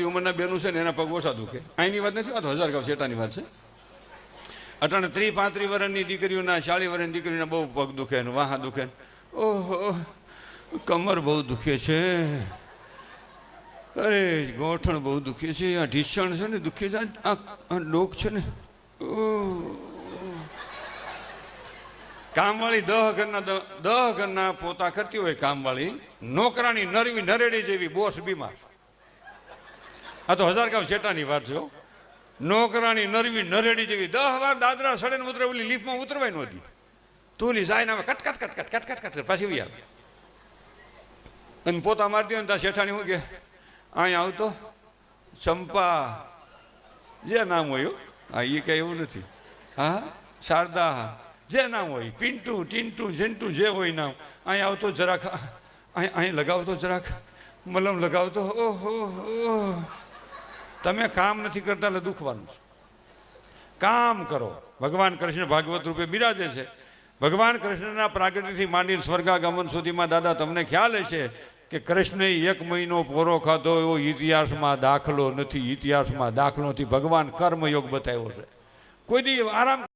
ઉંમરના બેનું છે ને એના પગ ઓછા દુખે. અહીંની વાત નથી, આ તો હજારગાંવ શેટાની વાત છે. અટાણે 30-35 વર્ષની દીકરીઓના 40 વર્ષની દીકરીઓના બહુ પગ દુખે ને વાહ દુખે. ઓહો કમર બહુ દુખે છે, અરે ગોઠણ બહુ દુખે છે, આ ઢીસણ છે ને દુખે છે, આ ડોક છે ને. કામવાળી 10 ઘરના પોતા કરતી હોય, કામવાળી નોકરાની નરવી નરેડી જેવી, બોસ બીમાર. આ તો હજારગાંવ શેટાની વાત છે. નોકરાની નરવી નરેડી જેવી 10 વાર દાદરા સડે ને ઉતરે, ઓલી લિફ્ટમાં ઉતરવાય નહોતી. તો ઓલી જાય ને cut cut cut cut cut cut cut પાછી વહી આવે અને પોતા મારતી હોય ને ત્યાં શેઠાણી શું કે, અહીંયા આવતો ચંપા જે નામ હોય. હા એ કઈ એવું નથી. હા શારદા જે નામ હોય, પિન્ટુ ટિન્ટુ ઝિન્ટુ જે હોય નામ, અહીં આવતો જરાક, અહીં લગાવતો જરાક મલમ લગાવતો. ઓહો તમે કામ નથી કરતા એટલે દુખવાનું છે. કામ કરો. ભગવાન કૃષ્ણ ભાગવત રૂપે બિરાજે છે. ભગવાન કૃષ્ણના પ્રાગટ્યથી માંડીને સ્વર્ગાગમન સુધીમાં દાદા તમને ખ્યાલ હશે કે કૃષ્ણએ 1 મહિનો પોરો ખાધો એવો ઇતિહાસમાં દાખલો નથી. ઇતિહાસમાં દાખલો નથી. ભગવાન કર્મયોગ બતાવ્યો છે. કોઈ દી આરામ